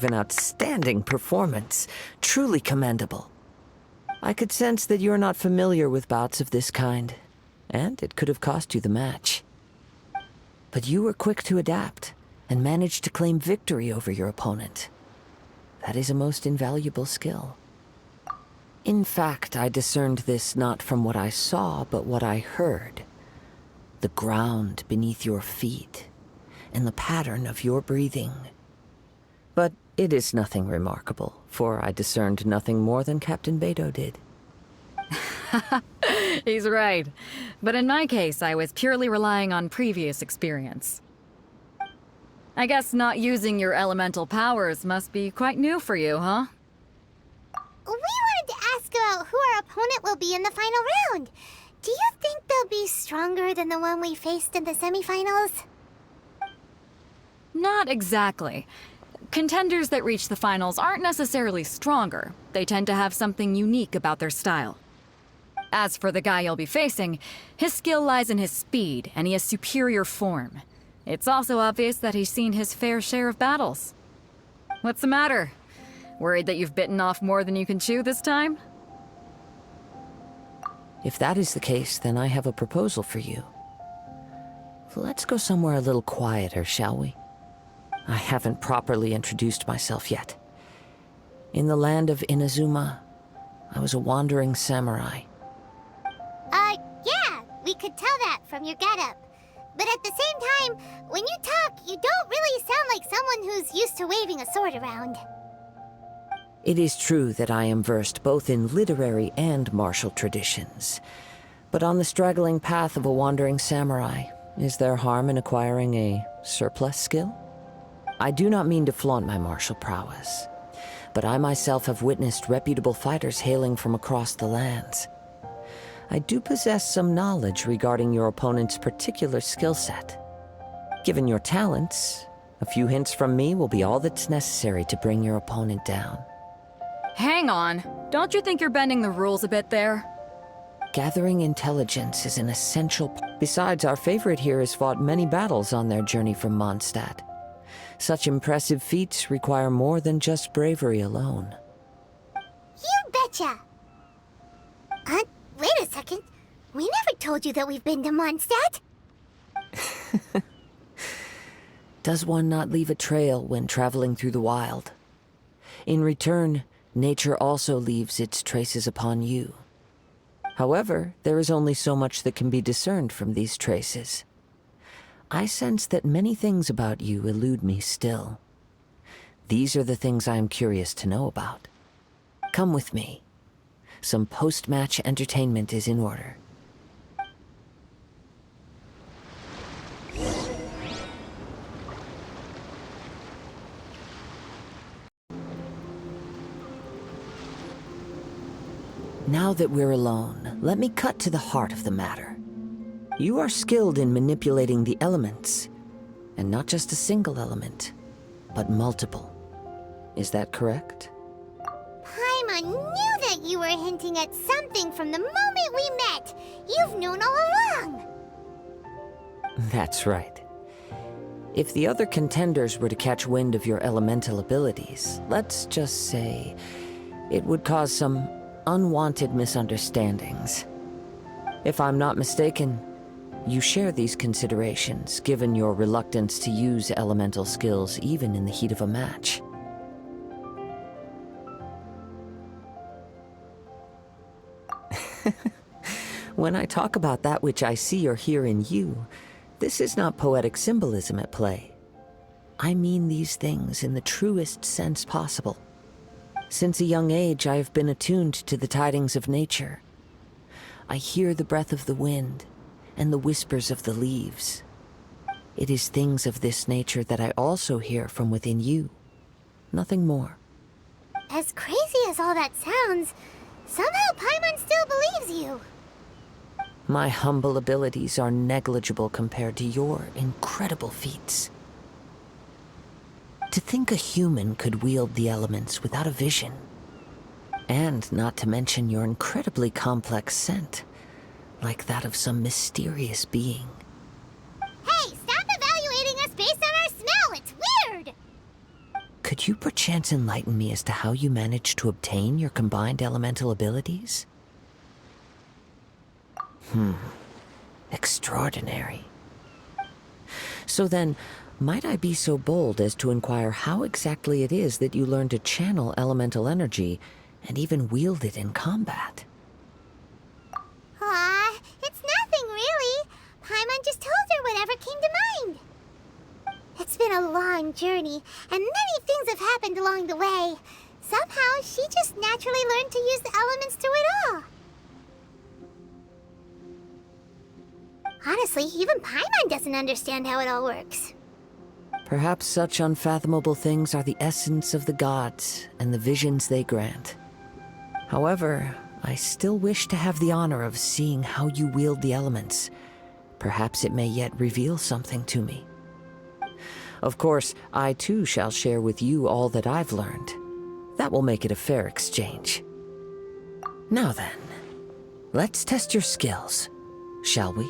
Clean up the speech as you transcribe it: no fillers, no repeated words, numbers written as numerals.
gave an outstanding performance. Truly commendable. I could sense that you're not familiar with bouts of this kind, and it could have cost you the match. But you were quick to adapt, and managed to claim victory over your opponent. That is a most invaluable skill. In fact, I discerned this not from what I saw, but what I heard. The ground beneath your feet, and the pattern of your breathing. But it is nothing remarkable, for I discerned nothing more than Captain Beto did. He's right. But in my case, I was purely relying on previous experience. I guess not using your elemental powers must be quite new for you, huh? We wanted to ask about who our opponent will be in the final round. Do you think they'll be stronger than the one we faced in the semifinals? Not exactly. Contenders that reach the finals aren't necessarily stronger. They tend to have something unique about their style. As for the guy you'll be facing, his skill lies in his speed, and he has superior form. It's also obvious that he's seen his fair share of battles. What's the matter? Worried that you've bitten off more than you can chew this time? If that is the case, then I have a proposal for you. Let's go somewhere a little quieter, shall we? I haven't properly introduced myself yet. In the land of Inazuma, I was a wandering samurai. Yeah, we could tell that from your getup. But at the same time, when you talk, you don't really sound like someone who's used to waving a sword around. It is true that I am versed both in literary and martial traditions. But on the straggling path of a wandering samurai, is there harm in acquiring a surplus skill? I do not mean to flaunt my martial prowess, but I myself have witnessed reputable fighters hailing from across the lands. I do possess some knowledge regarding your opponent's particular skill set. Given your talents, a few hints from me will be all that's necessary to bring your opponent down. Hang on. Don't you think you're bending the rules a bit there? Gathering intelligence is an essential Besides, our favorite here has fought many battles on their journey from Mondstadt. Such impressive feats require more than just bravery alone. You betcha! Wait a second. We never told you that we've been to Mondstadt. Does one not leave a trail when traveling through the wild? In return, nature also leaves its traces upon you. However, there is only so much that can be discerned from these traces. I sense that many things about you elude me still. These are the things I am curious to know about. Come with me. Some post-match entertainment is in order. Now that we're alone, let me cut to the heart of the matter. You are skilled in manipulating the elements, and not just a single element, but multiple. Is that correct? Paimon knew that you were hinting at something from the moment we met. You've known all along. That's right. If the other contenders were to catch wind of your elemental abilities, let's just say, it would cause some unwanted misunderstandings. If I'm not mistaken, you share these considerations, given your reluctance to use elemental skills even in the heat of a match. When I talk about that which I see or hear in you, this is not poetic symbolism at play. I mean these things in the truest sense possible. Since a young age, I have been attuned to the tidings of nature. I hear the breath of the wind and the whispers of the leaves. It is things of this nature that I also hear from within you. Nothing more. As crazy as all that sounds, somehow Paimon still believes you. My humble abilities are negligible compared to your incredible feats. To think a human could wield the elements without a vision. And not to mention your incredibly complex scent, like that of some mysterious being. Hey, stop evaluating us based on our smell! It's weird! Could Could you perchance enlighten me as to how you managed to obtain your combined elemental abilities? Extraordinary. So then, might I be so bold as to inquire how exactly it is that you learned to channel elemental energy and even wield it in combat? It's nothing really. Paimon just told her whatever came to mind. It's been a long journey, and many things have happened along the way. Somehow, she just naturally learned to use the elements through it all. Honestly, even Paimon doesn't understand how it all works. Perhaps such unfathomable things are the essence of the gods and the visions they grant. However, I still wish to have the honor of seeing how you wield the elements. Perhaps it may yet reveal something to me. Of course, I too shall share with you all that I've learned. That will make it a fair exchange. Now then, let's test your skills, shall we?